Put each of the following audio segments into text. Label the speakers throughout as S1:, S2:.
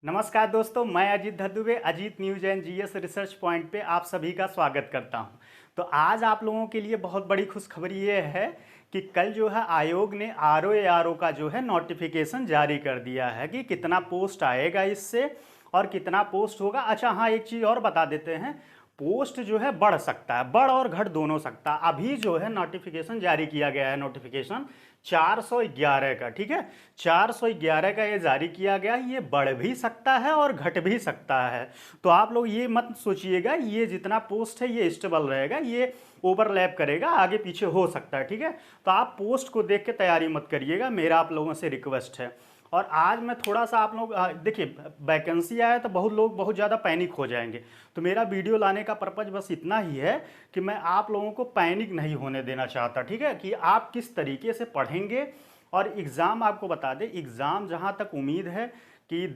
S1: नमस्कार दोस्तों, मैं Ajit Dubey Ajit news and GS research point पे आप सभी का स्वागत करता हूं। तो आज आप लोगों के लिए बहुत बड़ी खुशखबरी ये है कि कल जो है आयोग ने आरओ का जो है नोटिफिकेशन जारी कर दिया है कि कितना पोस्ट आएगा इससे और कितना पोस्ट होगा। अच्छा हाँ, एक चीज़ और बता देते हैं, पोस्ट जो है बढ़ सकता है, बढ़ और घट दोनों सकता है। अभी जो है नोटिफिकेशन जारी किया गया है, नोटिफिकेशन 411 का, ठीक है, 411 का ये जारी किया गया है। ये बढ़ भी सकता है और घट भी सकता है। तो आप लोग ये मत सोचिएगा ये जितना पोस्ट है ये स्टेबल रहेगा, ये ओवरलैप करेगा, आगे पीछे हो सकता है, ठीक है। तो आप पोस्ट को देख के तैयारी मत करिएगा, मेरा आप लोगों से रिक्वेस्ट है। और आज मैं थोड़ा सा आप लोग देखिए, वैकेंसी आया तो बहुत लोग बहुत ज़्यादा पैनिक हो जाएंगे। तो मेरा वीडियो लाने का पर्पज़ बस इतना ही है कि मैं आप लोगों को पैनिक नहीं होने देना चाहता, ठीक है, कि आप किस तरीके से पढ़ेंगे। और एग्ज़ाम आपको बता दें, एग्ज़ाम जहाँ तक उम्मीद है कि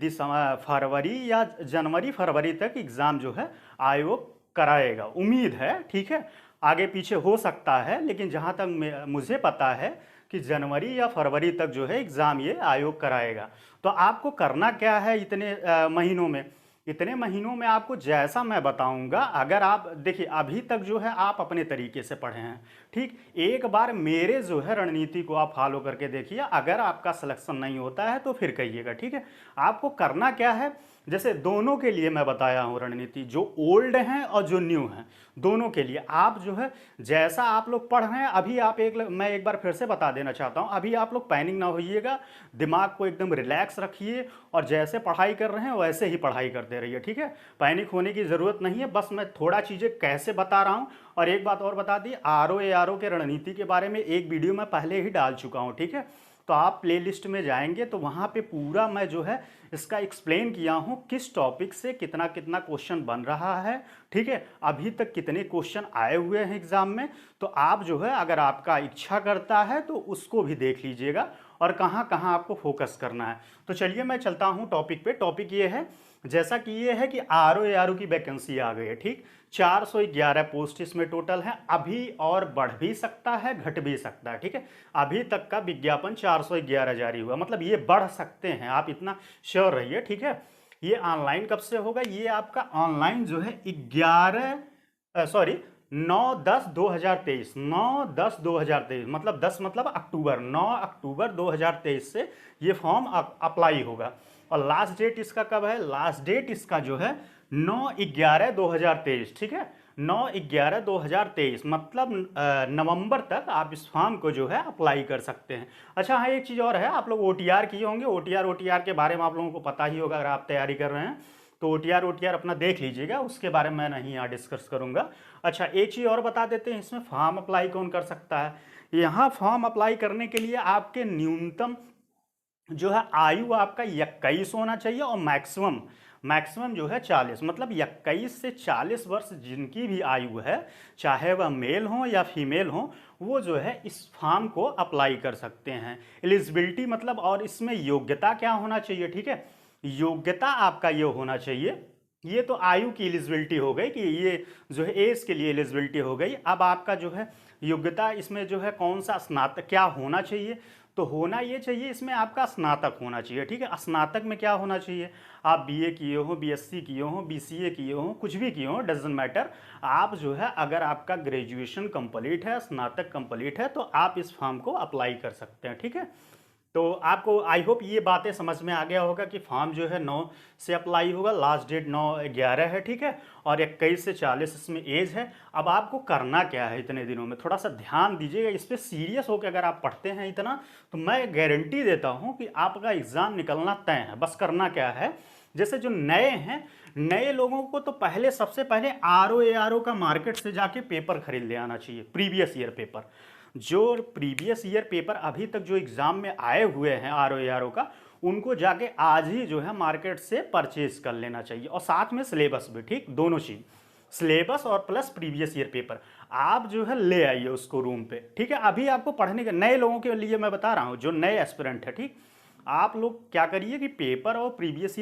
S1: फरवरी या जनवरी फरवरी तक एग्ज़ाम जो है आयोग कराएगा, उम्मीद है, ठीक है। आगे पीछे हो सकता है, लेकिन जहाँ तक मुझे पता है कि जनवरी या फरवरी तक जो है एग्ज़ाम ये आयोग कराएगा। तो आपको करना क्या है इतने महीनों में, इतने महीनों में आपको जैसा मैं बताऊंगा, अगर आप देखिए अभी तक जो है आप अपने तरीके से पढ़े हैं, ठीक, एक बार मेरे जो है रणनीति को आप फॉलो करके देखिए। अगर आपका सिलेक्शन नहीं होता है तो फिर कहिएगा, ठीक है। आपको करना क्या है, जैसे दोनों के लिए मैं बताया हूँ रणनीति, जो ओल्ड हैं और जो न्यू हैं, दोनों के लिए आप जो है जैसा आप लोग पढ़ रहे हैं अभी, आप मैं एक बार फिर से बता देना चाहता हूँ, अभी आप लोग पैनिक ना होइएगा, दिमाग को एकदम रिलैक्स रखिए और जैसे पढ़ाई कर रहे हैं वैसे ही पढ़ाई करते रहिए, ठीक है। पैनिक होने की ज़रूरत नहीं है, बस मैं थोड़ा चीज़ें कैसे बता रहा हूँ। और एक बात और बता दी, आरओ के रणनीति के बारे में एक वीडियो मैं पहले ही डाल चुका हूँ, ठीक है। तो आप प्लेलिस्ट में जाएंगे तो वहाँ पे पूरा मैं जो है इसका एक्सप्लेन किया हूँ, किस टॉपिक से कितना कितना क्वेश्चन बन रहा है, ठीक है, अभी तक कितने क्वेश्चन आए हुए हैं एग्जाम में। तो आप जो है अगर आपका इच्छा करता है तो उसको भी देख लीजिएगा और कहाँ कहाँ आपको फोकस करना है। तो चलिए मैं चलता हूँ टॉपिक पे। टॉपिक ये है, जैसा कि ये है कि आरओ की वैकेंसी आ गई है, ठीक, 411 पोस्ट इसमें टोटल है। अभी और बढ़ भी सकता है, घट भी सकता है, ठीक है। अभी तक का विज्ञापन 411 जारी हुआ, मतलब ये बढ़ सकते हैं, आप इतना श्योर रहिए, ठीक है। ये ऑनलाइन कब से होगा, ये आपका ऑनलाइन जो है 9/10/2023, 9/10/2023, मतलब 10 मतलब अक्टूबर, 9 अक्टूबर 2023 से ये फॉर्म अप्लाई होगा। और लास्ट डेट इसका कब है, लास्ट डेट इसका जो है 9/11/2023, ठीक है, 9/11/2023, मतलब नवंबर तक आप इस फॉर्म को जो है अप्लाई कर सकते हैं। अच्छा हाँ, एक चीज़ और है, आप लोग ओटीआर किए होंगे, ओटीआर के बारे में आप लोगों को पता ही होगा, अगर आप तैयारी कर रहे हैं तो ओटीआर अपना देख लीजिएगा, उसके बारे में मैं नहीं यहाँ डिस्कस करूँगा। अच्छा एक चीज़ और बता देते हैं, इसमें फॉर्म अप्लाई कौन कर सकता है। यहाँ फॉर्म अप्लाई करने के लिए आपके न्यूनतम जो है आयु आपका 21 होना चाहिए और मैक्सिमम मैक्सिमम जो है 40, मतलब 21 से 40 वर्ष जिनकी भी आयु है, चाहे वह मेल हो या फीमेल हो, वो जो है इस फॉर्म को अप्लाई कर सकते हैं। एलिजिबिलिटी मतलब, और इसमें योग्यता क्या होना चाहिए, ठीक है, योग्यता आपका ये होना चाहिए, ये तो आयु की एलिजिबिलिटी हो गई कि ये जो है एज के लिए एलिजिबिलिटी हो गई। अब आपका जो है योग्यता, इसमें जो है कौन सा स्नातक क्या होना चाहिए, तो होना ये चाहिए इसमें आपका स्नातक होना चाहिए, ठीक है। स्नातक में क्या होना चाहिए, आप बीए किए हो, बीएससी किए हो, बीसीए किए हो, कुछ भी किए हो, डजेंट मैटर। आप जो है अगर आपका ग्रेजुएशन कंप्लीट है, स्नातक कंप्लीट है, तो आप इस फॉर्म को अप्लाई कर सकते हैं, ठीक है। तो आपको आई होप ये बातें समझ में आ गया होगा कि फॉर्म जो है 9 से अप्लाई होगा, लास्ट डेट 9/11 है, ठीक है, और 21 से 40 इसमें एज है। अब आपको करना क्या है इतने दिनों में, थोड़ा सा ध्यान दीजिएगा इस पर, सीरियस होकर अगर आप पढ़ते हैं इतना, तो मैं गारंटी देता हूँ कि आपका एग्ज़ाम निकलना तय है। बस करना क्या है, जैसे जो नए हैं, नए लोगों को तो पहले सबसे पहले आरओ का मार्केट से जाके पेपर खरीद ले आना चाहिए, प्रीवियस ईयर पेपर। जो प्रीवियस ईयर पेपर अभी तक जो एग्ज़ाम में आए हुए हैं आरओ का, उनको जाके आज ही जो है मार्केट से परचेज कर लेना चाहिए, और साथ में सिलेबस भी, ठीक, दोनों चीज़, सिलेबस और प्लस प्रीवियस ईयर पेपर आप जो है ले आइए उसको रूम पे, ठीक है। अभी आपको पढ़ने के, नए लोगों के लिए मैं बता रहा हूँ, जो नए एस्पिरेंट है, ठीक, आप लोग क्या करिए कि पेपर और प्रीवियस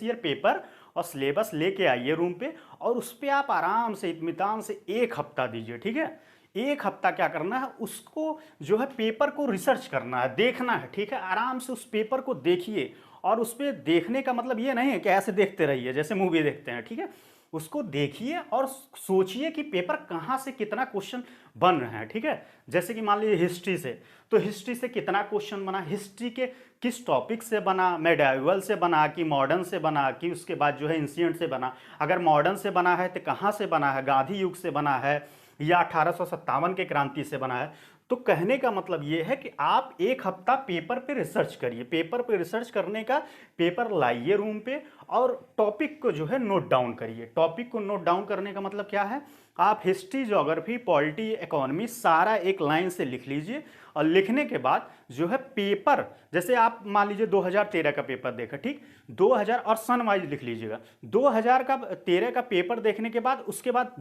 S1: ईयर पेपर और सिलेबस लेके आइए रूम पे, और उस पर आप आराम से इत्मीनान से 1 हफ्ता दीजिए, ठीक है। एक हफ्ता क्या करना है, उसको जो है पेपर को रिसर्च करना है, देखना है, ठीक है। आराम से उस पेपर को देखिए, और उस पर देखने का मतलब ये नहीं है कि ऐसे देखते रहिए जैसे मूवी देखते हैं, ठीक है। उसको देखिए और सोचिए कि पेपर कहाँ से कितना क्वेश्चन बन रहे हैं, ठीक है। जैसे कि मान लीजिए हिस्ट्री से, तो हिस्ट्री से कितना क्वेश्चन बना, हिस्ट्री के किस टॉपिक से बना, मेडाइवल से बना कि मॉडर्न से बना कि उसके बाद जो है एंशिएंट से बना। अगर मॉडर्न से बना है तो कहाँ से बना है, गांधी युग से बना है या 1857 के क्रांति से बना है। तो कहने का मतलब ये है कि आप एक हफ्ता पेपर पे रिसर्च करिए, पेपर पे रिसर्च करने का, पेपर लाइए रूम पे और टॉपिक को जो है नोट डाउन करिए। टॉपिक को नोट डाउन करने का मतलब क्या है, आप हिस्ट्री, ज्योग्राफी, पॉलिटी, इकोनॉमी सारा एक लाइन से लिख लीजिए, और लिखने के बाद जो है पेपर, जैसे आप मान लीजिए 2013 का पेपर देखा, ठीक, 2000 और सन वाइज लिख लीजिएगा। 2013 का पेपर देखने के बाद उसके बाद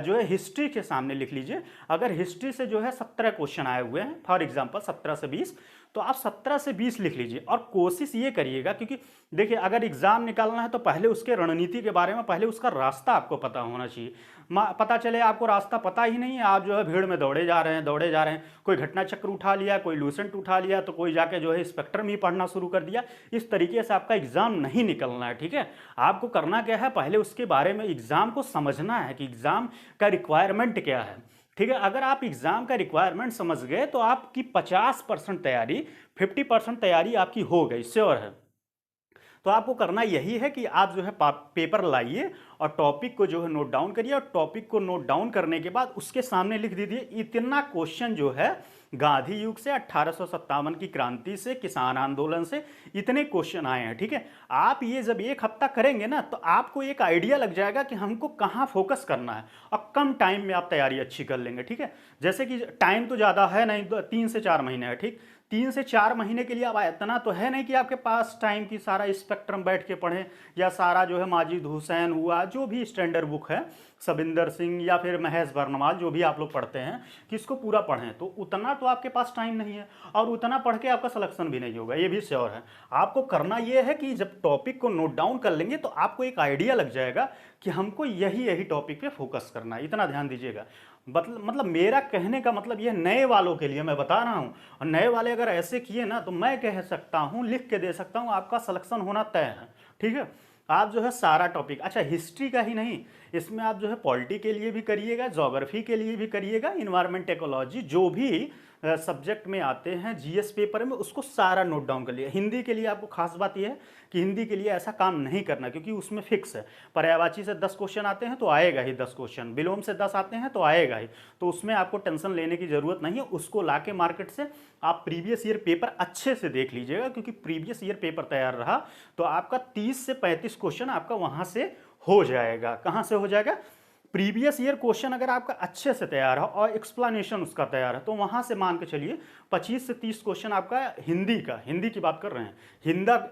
S1: जो है हिस्ट्री के सामने लिख लीजिए। अगर हिस्ट्री से जो है 17 क्वेश्चन आए हुए हैं फॉर एग्जांपल 17 से 20, तो आप 17 से 20 लिख लीजिए। और कोशिश ये करिएगा, क्योंकि देखिए अगर एग्जाम निकालना है तो पहले उसके रणनीति के बारे में, पहले उसका रास्ता आपको पता होना चाहिए। पता चले आपको रास्ता पता ही नहीं है, आप जो है भीड़ में दौड़े जा रहे हैं, दौड़े जा रहे हैं, कोई घटना चक्र उठा लिया, कोई लूसेंट उठा लिया, तो कोई जाके जो है स्पेक्ट्रम ही पढ़ना शुरू कर दिया। इस तरीके से आपका एग्जाम नहीं निकलना है, ठीक है। आपको करना क्या है, पहले उसके बारे में एग्जाम को समझना है कि एग्जाम का रिक्वायरमेंट क्या है, ठीक है। अगर आप एग्जाम का रिक्वायरमेंट समझ गए तो आपकी 50% तैयारी, 50% तैयारी आपकी हो गई, श्योर है। तो आपको करना यही है कि आप जो है पेपर लाइए और टॉपिक को जो है नोट डाउन करिए, और टॉपिक को नोट डाउन करने के बाद उसके सामने लिख दीजिए इतना क्वेश्चन जो है गांधी युग से, 1857 की क्रांति से, किसान आंदोलन से इतने क्वेश्चन आए हैं, ठीक है। आप ये जब एक हफ्ता करेंगे ना तो आपको एक आइडिया लग जाएगा कि हमको कहाँ फोकस करना है, और कम टाइम में आप तैयारी अच्छी कर लेंगे, ठीक है। जैसे कि टाइम तो ज़्यादा है नहीं, 3 से 4 महीने है, ठीक। 3 से 4 महीने के लिए अब इतना तो है नहीं कि आपके पास टाइम की सारा स्पेक्ट्रम बैठ के पढ़ें, या सारा जो है माजिद हुसैन हुआ, जो भी स्टैंडर्ड बुक है, सबिंदर सिंह या फिर महेश बर्नवाल, जो भी आप लोग पढ़ते हैं, कि इसको पूरा पढ़ें। तो उतना तो आपके पास टाइम नहीं है, और उतना पढ़ के आपका सिलेक्शन भी नहीं होगा, ये भी श्योर है। आपको करना ये है कि जब टॉपिक को नोट डाउन कर लेंगे तो आपको एक आइडिया लग जाएगा कि हमको यही यही टॉपिक पे फोकस करना है, इतना ध्यान दीजिएगा। मतलब मेरा कहने का मतलब ये नए वालों के लिए मैं बता रहा हूँ, और नए वाले अगर ऐसे किए ना तो मैं कह सकता हूँ, लिख के दे सकता हूँ, आपका सिलेक्शन होना तय है, ठीक है। आप जो है सारा टॉपिक, अच्छा हिस्ट्री का ही नहीं, इसमें आप जो है पॉलिटी के लिए भी करिएगा, ज्योग्राफी के लिए भी करिएगा, इन्वायरमेंट, इकोलॉजी, जो भी सब्जेक्ट में आते हैं जीएस पेपर में, उसको सारा नोट डाउन कर लिया। हिंदी के लिए आपको खास बात यह है कि हिंदी के लिए ऐसा काम नहीं करना, क्योंकि उसमें फिक्स है, पर्यायवाची से 10 क्वेश्चन आते हैं तो आएगा ही 10 क्वेश्चन, विलोम से 10 आते हैं तो आएगा ही, तो उसमें आपको टेंशन लेने की ज़रूरत नहीं है। उसको ला के मार्केट से आप प्रीवियस ईयर पेपर अच्छे से देख लीजिएगा, क्योंकि प्रीवियस ईयर पेपर तैयार रहा तो आपका 30 से 35 क्वेश्चन आपका वहाँ से हो जाएगा। कहाँ से हो जाएगा, प्रीवियस ईयर क्वेश्चन अगर आपका अच्छे से तैयार है और एक्सप्लेनेशन उसका तैयार है, तो वहाँ से मान के चलिए 25 से 30 क्वेश्चन आपका हिंदी की बात कर रहे हैं,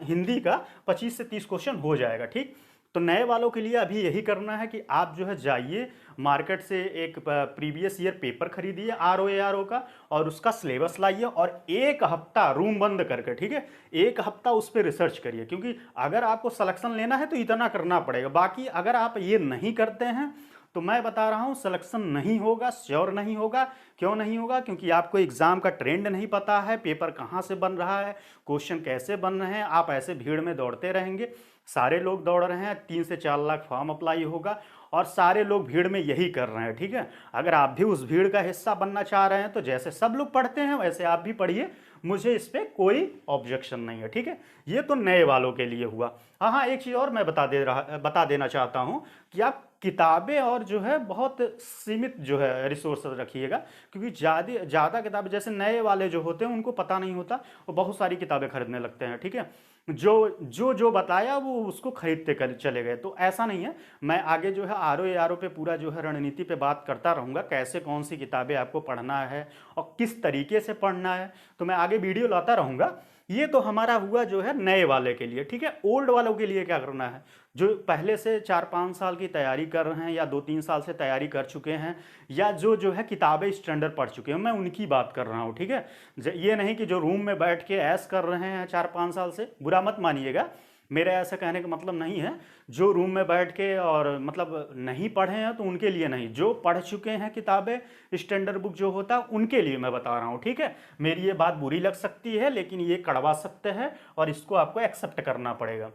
S1: हिंदी का 25 से 30 क्वेश्चन हो जाएगा, ठीक। तो नए वालों के लिए अभी यही करना है कि आप जो है जाइए मार्केट से एक प्रीवियस ईयर पेपर खरीदिए ROARO का, और उसका सिलेबस लाइए, और एक हफ्ता रूम बंद करके, ठीक है, एक हफ्ता उस पर रिसर्च करिए। क्योंकि अगर आपको सिलेक्शन लेना है तो इतना करना पड़ेगा, बाकी अगर आप ये नहीं करते हैं तो मैं बता रहा हूँ सिलेक्शन नहीं होगा, श्योर नहीं होगा। क्यों नहीं होगा, क्योंकि आपको एग्जाम का ट्रेंड नहीं पता है, पेपर कहाँ से बन रहा है, क्वेश्चन कैसे बन रहे हैं। आप ऐसे भीड़ में दौड़ते रहेंगे, सारे लोग दौड़ रहे हैं, 3 से 4 लाख फॉर्म अप्लाई होगा, और सारे लोग भीड़ में यही कर रहे हैं, ठीक है। अगर आप भी उस भीड़ का हिस्सा बनना चाह रहे हैं तो जैसे सब लोग पढ़ते हैं वैसे आप भी पढ़िए, मुझे इस पर कोई ऑब्जेक्शन नहीं है, ठीक है। ये तो नए वालों के लिए हुआ। हाँ, एक चीज़ और मैं बता देना चाहता हूँ कि आप किताबें और जो है बहुत सीमित जो है रिसोर्स रखिएगा, क्योंकि ज़्यादा किताबें, जैसे नए वाले जो होते हैं उनको पता नहीं होता, वो बहुत सारी किताबें खरीदने लगते हैं, ठीक है। जो बताया वो उसको खरीदते कर चले गए, तो ऐसा नहीं है। मैं आगे जो है ROARO पे पूरा जो है रणनीति पे बात करता रहूँगा, कैसे कौन सी किताबें आपको पढ़ना है और किस तरीके से पढ़ना है, तो मैं आगे वीडियो लाता रहूँगा। ये तो हमारा हुआ जो है नए वाले के लिए, ठीक है। ओल्ड वालों के लिए क्या करना है, जो पहले से 4-5 साल की तैयारी कर रहे हैं, या 2-3 साल से तैयारी कर चुके हैं, या जो है किताबें स्टैंडर्ड पढ़ चुके हैं, मैं उनकी बात कर रहा हूँ, ठीक है। ये नहीं कि जो रूम में बैठ के ऐश कर रहे हैं 4-5 साल से, बुरा मत मानिएगा, मेरा ऐसा कहने का मतलब नहीं है जो रूम में बैठ के और मतलब नहीं पढ़े हैं तो उनके लिए नहीं, जो पढ़ चुके हैं किताबें स्टैंडर्ड बुक जो होता है उनके लिए मैं बता रहा हूँ, ठीक है। मेरी ये बात बुरी लग सकती है लेकिन ये कड़वा सत्य है और इसको आपको एक्सेप्ट करना पड़ेगा।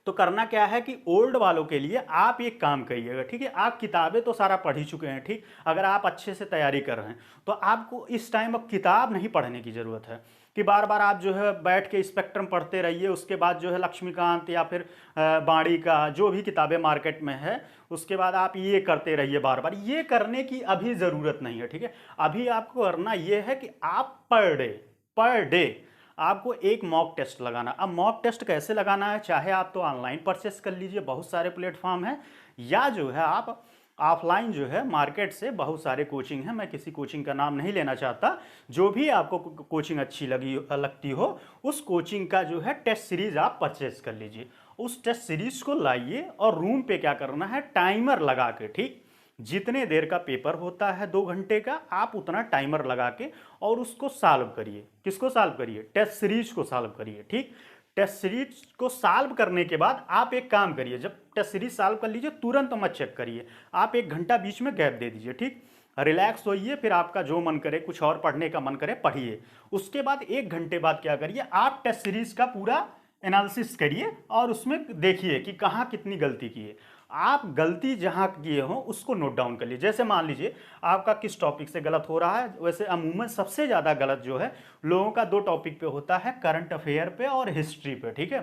S1: तो करना क्या है कि ओल्ड वालों के लिए आप एक काम करिएगा, ठीक है। आप किताबें तो सारा पढ़ ही चुके हैं, ठीक। अगर आप अच्छे से तैयारी कर रहे हैं तो आपको इस टाइम अब किताब नहीं पढ़ने की ज़रूरत है कि बार बार आप जो है बैठ के स्पेक्ट्रम पढ़ते रहिए, उसके बाद जो है लक्ष्मीकांत या फिर बाणी का जो भी किताबें मार्केट में है उसके बाद आप ये करते रहिए बार बार। ये करने की अभी ज़रूरत नहीं है, ठीक है। अभी आपको करना ये है कि आप पर डे आपको एक मॉक टेस्ट लगाना। अब मॉक टेस्ट कैसे लगाना है, चाहे आप तो ऑनलाइन परचेस कर लीजिए, बहुत सारे प्लेटफॉर्म हैं, या जो है आप ऑफलाइन जो है मार्केट से बहुत सारे कोचिंग हैं, मैं किसी कोचिंग का नाम नहीं लेना चाहता, जो भी आपको कोचिंग अच्छी लगती हो उस कोचिंग का जो है टेस्ट सीरीज आप परचेस कर लीजिए। उस टेस्ट सीरीज को लाइए और रूम पे क्या करना है, टाइमर लगा के, ठीक, जितने देर का पेपर होता है 2 घंटे का, आप उतना टाइमर लगा के और उसको सॉल्व करिए। किसको सॉल्व करिए, टेस्ट सीरीज को सॉल्व करिए, ठीक। टेस्ट सीरीज को सॉल्व करने के बाद आप एक काम करिए, जब टेस्ट सीरीज सॉल्व कर लीजिए तुरंत मत चेक करिए, आप 1 घंटा बीच में गैप दे दीजिए, ठीक। रिलैक्स होइए, फिर आपका जो मन करे कुछ और पढ़ने का मन करे पढ़िए। उसके बाद 1 घंटे बाद क्या करिए, आप टेस्ट सीरीज का पूरा एनालिसिस करिए और उसमें देखिए कि कहाँ कितनी गलती की है। आप गलती जहाँ किए हो उसको नोट डाउन कर लीजिए। जैसे मान लीजिए आपका किस टॉपिक से गलत हो रहा है, वैसे अमूमन सबसे ज़्यादा गलत जो है लोगों का 2 टॉपिक पे होता है, करंट अफेयर पे और हिस्ट्री पे, ठीक है।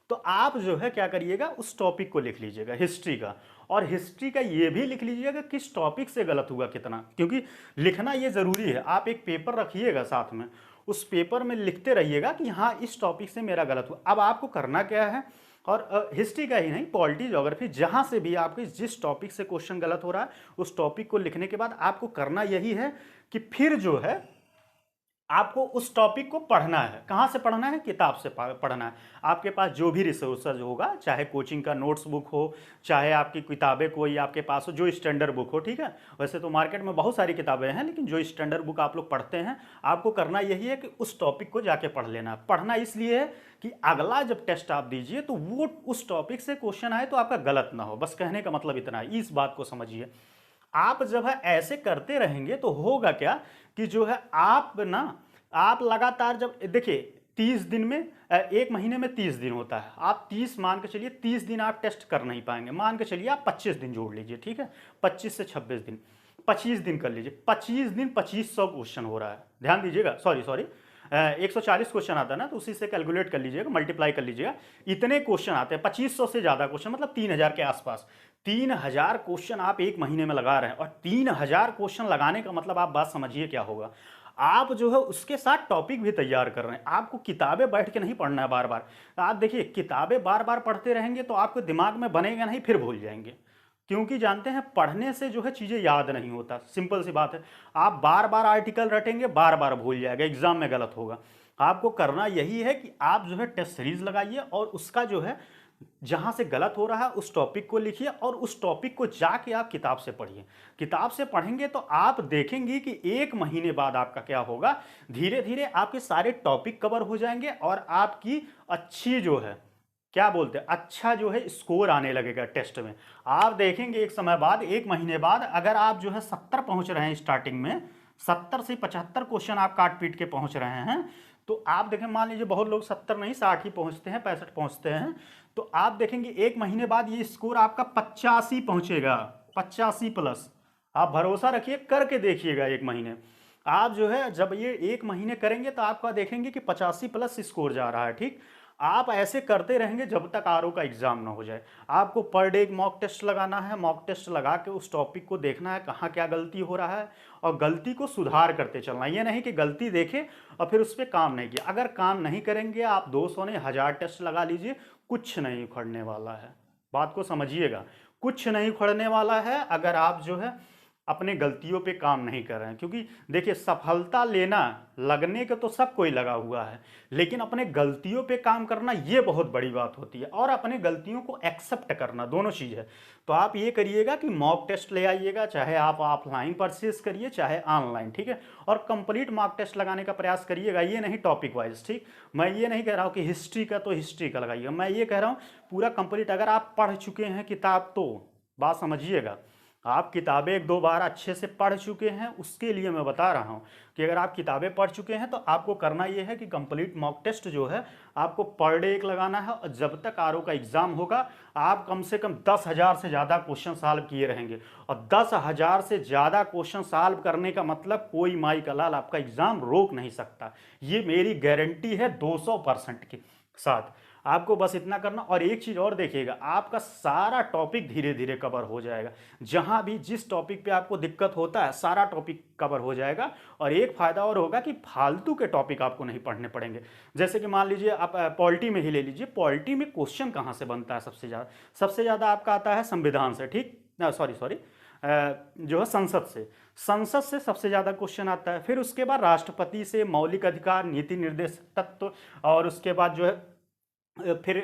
S1: तो आप जो है क्या करिएगा, उस टॉपिक को लिख लीजिएगा हिस्ट्री का, और हिस्ट्री का ये भी लिख लीजिएगा किस टॉपिक से गलत हुआ कितना, क्योंकि लिखना ये ज़रूरी है। आप एक पेपर रखिएगा साथ में, उस पेपर में लिखते रहिएगा कि हाँ इस टॉपिक से मेरा गलत हुआ। अब आपको करना क्या है, और हिस्ट्री का ही नहीं, पॉलिटी, ज्योग्राफी, जहाँ से भी आपके जिस टॉपिक से क्वेश्चन गलत हो रहा है उस टॉपिक को लिखने के बाद आपको करना यही है कि फिर जो है आपको उस टॉपिक को पढ़ना है। कहाँ से पढ़ना है, किताब से पढ़ना है। आपके पास जो भी रिसोर्सेज होगा, चाहे कोचिंग का नोट्स बुक हो, चाहे आपकी किताबें कोई आपके पास हो जो स्टैंडर्ड बुक हो, ठीक है। वैसे तो मार्केट में बहुत सारी किताबें हैं लेकिन जो स्टैंडर्ड बुक आप लोग पढ़ते हैं, आपको करना यही है कि उस टॉपिक को जाके पढ़ लेना। पढ़ना इसलिए है कि अगला जब टेस्ट आप दीजिए तो वो उस टॉपिक से क्वेश्चन आए तो आपका गलत ना हो। बस कहने का मतलब इतना है, इस बात को समझिए। आप जब है ऐसे करते रहेंगे तो होगा क्या कि जो है आप लगातार, जब देखिए 30 दिन में, 1 महीने में 30 दिन होता है, आप 30 मान के चलिए, 30 दिन आप टेस्ट कर नहीं पाएंगे, मान के चलिए आप 25 दिन जोड़ लीजिए, ठीक है। 25 से 26 दिन, 25 दिन कर लीजिए, 25 दिन 2500 क्वेश्चन हो रहा है। ध्यान दीजिएगा, सॉरी 140 क्वेश्चन आता है ना, तो उसी से कैलकुलेट कर लीजिएगा, मल्टीप्लाई कर लीजिएगा, इतने क्वेश्चन आते हैं। 2500 से ज़्यादा क्वेश्चन मतलब 3000 के आसपास। 3000 क्वेश्चन आप 1 महीने में लगा रहे हैं, और 3000 क्वेश्चन लगाने का मतलब आप बात समझिए क्या होगा। आप जो है उसके साथ टॉपिक भी तैयार कर रहे हैं। आपको किताबें बैठ के नहीं पढ़ना है बार बार। आप देखिए किताबें बार बार पढ़ते रहेंगे तो आपके दिमाग में बनेगा नहीं, फिर भूल जाएंगे, क्योंकि जानते हैं पढ़ने से जो है चीज़ें याद नहीं होता, सिंपल सी बात है। आप बार बार आर्टिकल रटेंगे, बार बार भूल जाएगा, एग्जाम में गलत होगा। आपको करना यही है कि आप जो है टेस्ट सीरीज लगाइए और उसका जो है जहाँ से गलत हो रहा है उस टॉपिक को लिखिए और उस टॉपिक को जाके आप किताब से पढ़िए। किताब से पढ़ेंगे तो आप देखेंगे कि 1 महीने बाद आपका क्या होगा, धीरे धीरे आपके सारे टॉपिक कवर हो जाएंगे और आपकी अच्छी जो है क्या बोलते हैं, अच्छा जो है स्कोर आने लगेगा टेस्ट में। आप देखेंगे एक समय बाद, 1 महीने बाद, अगर आप जो है 70 पहुंच रहे हैं स्टार्टिंग में, 70 से 75 क्वेश्चन आप काट पीट के पहुंच रहे हैं, तो आप देखें, मान लीजिए बहुत लोग 70 नहीं 60 ही पहुंचते हैं, 65 पहुंचते हैं, तो आप देखेंगे 1 महीने बाद ये स्कोर आपका 85 पहुंचेगा, 85+। आप भरोसा रखिए, करके देखिएगा 1 महीने। आप जो है जब ये 1 महीने करेंगे तो आपका देखेंगे कि 85+ स्कोर जा रहा है, ठीक। आप ऐसे करते रहेंगे जब तक आरओ का एग्जाम ना हो जाए। आपको पर डे एक मॉक टेस्ट लगाना है, मॉक टेस्ट लगा के उस टॉपिक को देखना है कहाँ क्या गलती हो रहा है और गलती को सुधार करते चलना। ये नहीं कि गलती देखें और फिर उस पर काम नहीं किया। अगर काम नहीं करेंगे आप 200 ने 1000 टेस्ट लगा लीजिए, कुछ नहीं उखड़ने वाला है। बात को समझिएगा, कुछ नहीं उखड़ने वाला है। अगर आप जो है अपने गलतियों पे काम नहीं कर रहे हैं। क्योंकि देखिए, सफलता लेना लगने के तो सब कोई लगा हुआ है, लेकिन अपने गलतियों पे काम करना ये बहुत बड़ी बात होती है, और अपने गलतियों को एक्सेप्ट करना, दोनों चीज़ है। तो आप ये करिएगा कि मॉक टेस्ट ले आइएगा, चाहे आप ऑफलाइन परचेज करिए चाहे ऑनलाइन, ठीक है। और कंप्लीट मॉक टेस्ट लगाने का प्रयास करिएगा, ये नहीं टॉपिक वाइज, ठीक। मैं ये नहीं कह रहा हूँ कि हिस्ट्री का तो हिस्ट्री का लगाइएगा, मैं ये कह रहा हूँ पूरा कंप्लीट। अगर आप पढ़ चुके हैं किताब तो बात समझिएगा, आप किताबें एक दो बार अच्छे से पढ़ चुके हैं, उसके लिए मैं बता रहा हूँ कि अगर आप किताबें पढ़ चुके हैं तो आपको करना ये है कि कंप्लीट मॉक टेस्ट जो है आपको पर डे एक लगाना है, और जब तक आरओ का एग्ज़ाम होगा आप कम से कम 10,000 से ज़्यादा क्वेश्चन सॉल्व किए रहेंगे। और 10,000 से ज़्यादा क्वेश्चन सॉल्व करने का मतलब कोई माई का लाल आपका एग्ज़ाम रोक नहीं सकता, ये मेरी गारंटी है 200% के साथ। आपको बस इतना करना, और एक चीज़ और देखिएगा, आपका सारा टॉपिक धीरे धीरे कवर हो जाएगा। जहां भी जिस टॉपिक पे आपको दिक्कत होता है सारा टॉपिक कवर हो जाएगा। और एक फ़ायदा और होगा कि फालतू के टॉपिक आपको नहीं पढ़ने पड़ेंगे। जैसे कि मान लीजिए आप पॉलिटी में ही ले लीजिए, पॉलिटी में क्वेश्चन कहाँ से बनता है सबसे ज़्यादा आपका आता है संविधान से, ठीक, सॉरी जो है संसद से सबसे ज़्यादा क्वेश्चन आता है। फिर उसके बाद राष्ट्रपति से, मौलिक अधिकार, नीति निर्देशक तत्व, और उसके बाद जो है फिर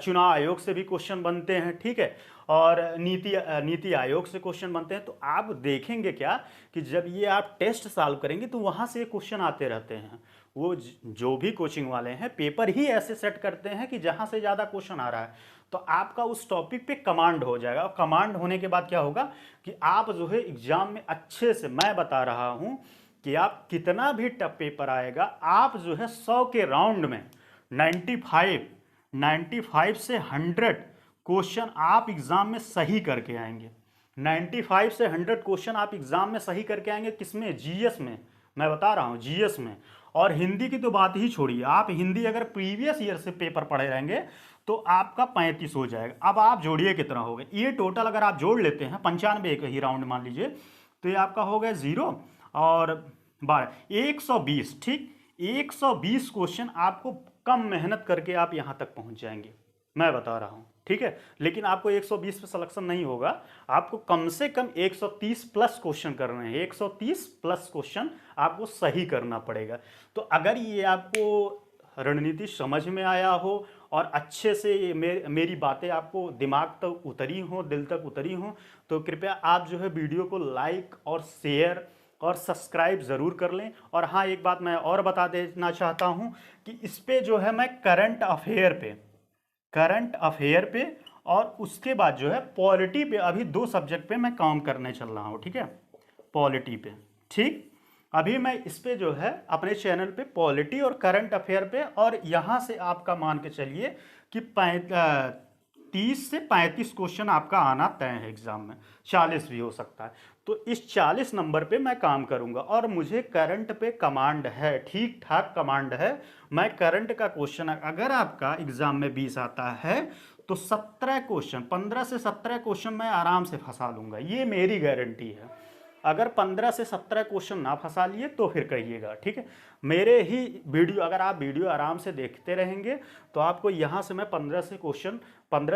S1: चुनाव आयोग से भी क्वेश्चन बनते हैं, ठीक है। और नीति आयोग से क्वेश्चन बनते हैं। तो आप देखेंगे क्या कि जब ये आप टेस्ट सॉल्व करेंगे तो वहाँ से क्वेश्चन आते रहते हैं। वो जो भी कोचिंग वाले हैं पेपर ही ऐसे सेट करते हैं कि जहाँ से ज़्यादा क्वेश्चन आ रहा है तो आपका उस टॉपिक पे कमांड हो जाएगा। और कमांड होने के बाद क्या होगा कि आप जो है एग्जाम में अच्छे से, मैं बता रहा हूँ कि आप कितना भी टफ पेपर आएगा, आप जो है 100 के राउंड में 95 से 100 क्वेश्चन आप एग्जाम में सही करके आएंगे। 95 से 100 क्वेश्चन आप एग्जाम में सही करके आएंगे। किसमें? जीएस में, मैं बता रहा हूँ जीएस में। और हिंदी की तो बात ही छोड़िए, आप हिंदी अगर प्रीवियस ईयर से पेपर पढ़े रहेंगे तो आपका 35 हो जाएगा। अब आप जोड़िए कितना हो गया, ये टोटल अगर आप जोड़ लेते हैं 95 एक ही राउंड मान लीजिए, तो ये आपका हो गया 0 और 12, 120, ठीक। 120 क्वेश्चन आपको कम मेहनत करके आप यहाँ तक पहुँच जाएंगे, मैं बता रहा हूँ, ठीक है। लेकिन आपको 120 पे सिलेक्शन नहीं होगा, आपको कम से कम 130 प्लस क्वेश्चन करने हैं। 130 प्लस क्वेश्चन आपको सही करना पड़ेगा। तो अगर ये आपको रणनीति समझ में आया हो और अच्छे से मेरी बातें आपको दिमाग तक उतरी हो, दिल तक उतरी हो, तो कृपया आप जो है वीडियो को लाइक और शेयर और सब्सक्राइब ज़रूर कर लें। और हाँ, एक बात मैं और बता देना चाहता हूँ कि इस पे जो है मैं करंट अफेयर पे और उसके बाद जो है पॉलिटी पे, अभी 2 सब्जेक्ट पे मैं काम करने चल रहा हूँ, ठीक है, पॉलिटी पे, ठीक। अभी मैं इस पे जो है अपने चैनल पे पॉलिटी और करंट अफेयर पे, और यहाँ से आपका मान के चलिए कि 30 से 35 क्वेश्चन आपका आना तय है एग्जाम में, 40 भी हो सकता है। तो इस 40 नंबर पे मैं काम करूंगा, और मुझे करंट पे कमांड है, ठीक ठाक कमांड है। मैं करंट का क्वेश्चन अगर आपका एग्जाम में 20 आता है तो 17 क्वेश्चन, 15 से 17 क्वेश्चन मैं आराम से फंसा लूंगा, ये मेरी गारंटी है। अगर 15 से 17 क्वेश्चन ना फंसा लिए तो फिर कहिएगा, ठीक है। मेरे ही वीडियो, अगर आप वीडियो आराम से देखते रहेंगे तो आपको यहाँ से मैं 15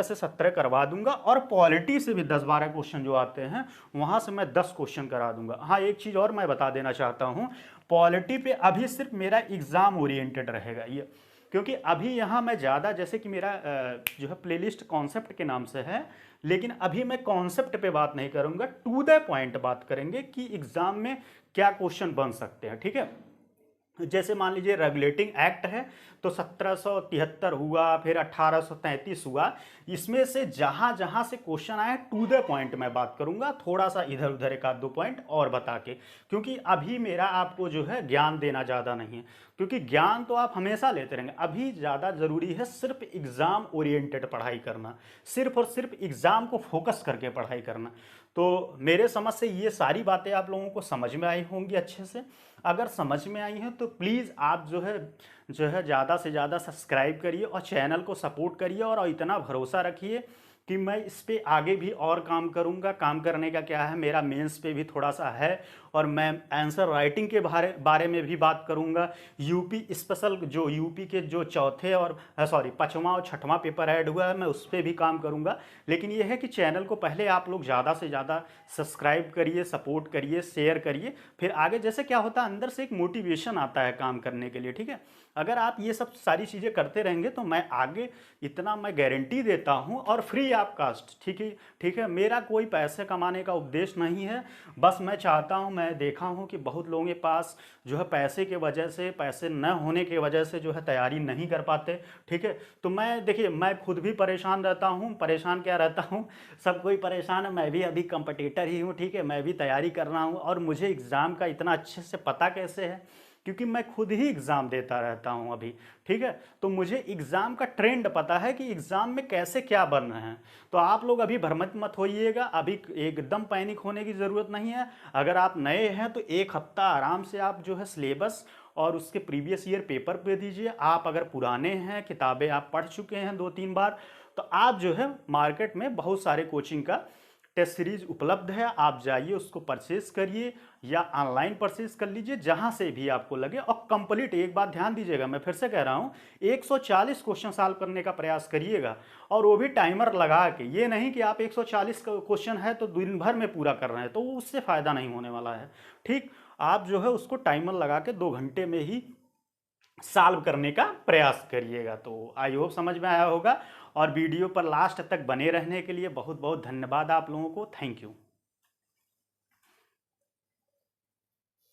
S1: से 17 करवा दूंगा, और पॉलिटी से भी 10-12 क्वेश्चन जो आते हैं वहाँ से मैं 10 क्वेश्चन करा दूंगा। हाँ, एक चीज़ और मैं बता देना चाहता हूँ, पॉलिटी पे अभी सिर्फ मेरा एग्ज़ाम ओरिएंटेड रहेगा ये, क्योंकि अभी यहाँ मैं ज़्यादा, जैसे कि मेरा जो है प्लेलिस्ट कॉन्सेप्ट के नाम से है, लेकिन अभी मैं कॉन्सेप्ट पे बात नहीं करूँगा, टू द पॉइंट बात करेंगे कि एग्ज़ाम में क्या क्वेश्चन बन सकते हैं, ठीक है। जैसे मान लीजिए रेगुलेटिंग एक्ट है तो 1773 हुआ, फिर 1833 हुआ, इसमें से जहाँ जहाँ से क्वेश्चन आए टू द पॉइंट मैं बात करूँगा, थोड़ा सा इधर उधर एक आध 2 पॉइंट और बता के, क्योंकि अभी मेरा आपको जो है ज्ञान देना ज़्यादा नहीं है, क्योंकि ज्ञान तो आप हमेशा लेते रहेंगे। अभी ज़्यादा ज़रूरी है सिर्फ एग्ज़ाम ओरिएंटेड पढ़ाई करना, सिर्फ और सिर्फ एग्ज़ाम को फोकस करके पढ़ाई करना। तो मेरे समझ से ये सारी बातें आप लोगों को समझ में आई होंगी अच्छे से। अगर समझ में आई हैं तो प्लीज़ आप जो है ज़्यादा से ज़्यादा सब्सक्राइब करिए और चैनल को सपोर्ट करिए, और इतना भरोसा रखिए कि मैं इस पे आगे भी और काम करूँगा। काम करने का क्या है, मेरा मेंस पे भी थोड़ा सा है, और मैं आंसर राइटिंग के बारे में भी बात करूँगा। यूपी स्पेशल जो यूपी के जो चौथे और सॉरी पाँचवा और छठवां पेपर ऐड हुआ है, मैं उस पर भी काम करूँगा। लेकिन यह है कि चैनल को पहले आप लोग ज़्यादा से ज़्यादा सब्सक्राइब करिए, सपोर्ट करिए, शेयर करिए, फिर आगे जैसे क्या होता है अंदर से एक मोटिवेशन आता है काम करने के लिए, ठीक है। अगर आप ये सब सारी चीज़ें करते रहेंगे तो मैं आगे, इतना मैं गारंटी देता हूँ, और फ्री ऑफ कास्ट, ठीक है, ठीक है। मेरा कोई पैसे कमाने का उद्देश्य नहीं है, बस मैं चाहता हूँ, मैं देखा हूँ कि बहुत लोगों के पास जो है पैसे के वजह से, पैसे न होने की वजह से जो है तैयारी नहीं कर पाते, ठीक है। तो मैं देखिए, मैं खुद भी परेशान रहता हूँ, परेशान क्या रहता हूँ, सब कोई परेशान है, मैं भी अभी कंपटीटर ही हूँ, ठीक है। मैं भी तैयारी कर रहा हूँ, और मुझे एग्ज़ाम का इतना अच्छे से पता कैसे है, क्योंकि मैं खुद ही एग्ज़ाम देता रहता हूँ अभी, ठीक है। तो मुझे एग्ज़ाम का ट्रेंड पता है कि एग्ज़ाम में कैसे क्या बन रहे हैं। तो आप लोग अभी भ्रमित मत होइएगा, अभी एकदम पैनिक होने की ज़रूरत नहीं है। अगर आप नए हैं तो एक हफ्ता आराम से आप जो है सिलेबस और उसके प्रीवियस ईयर पेपर पे दीजिए। आप अगर पुराने हैं, किताबें आप पढ़ चुके हैं 2-3 बार, तो आप जो है मार्केट में बहुत सारे कोचिंग का टेस्ट सीरीज उपलब्ध है, आप जाइए उसको परचेज करिए, या ऑनलाइन परचेज कर लीजिए, जहां से भी आपको लगे। और कंप्लीट, एक बात ध्यान दीजिएगा, मैं फिर से कह रहा हूं, 140 क्वेश्चन सॉल्व करने का प्रयास करिएगा, और वो भी टाइमर लगा के। ये नहीं कि आप 140 क्वेश्चन है तो दिन भर में पूरा कर रहे हैं, तो उससे फ़ायदा नहीं होने वाला है, ठीक। आप जो है उसको टाइमर लगा के 2 घंटे में ही सॉल्व करने का प्रयास करिएगा। तो आई होप समझ में आया होगा, और वीडियो पर लास्ट तक बने रहने के लिए बहुत बहुत धन्यवाद आप लोगों को। Thank you.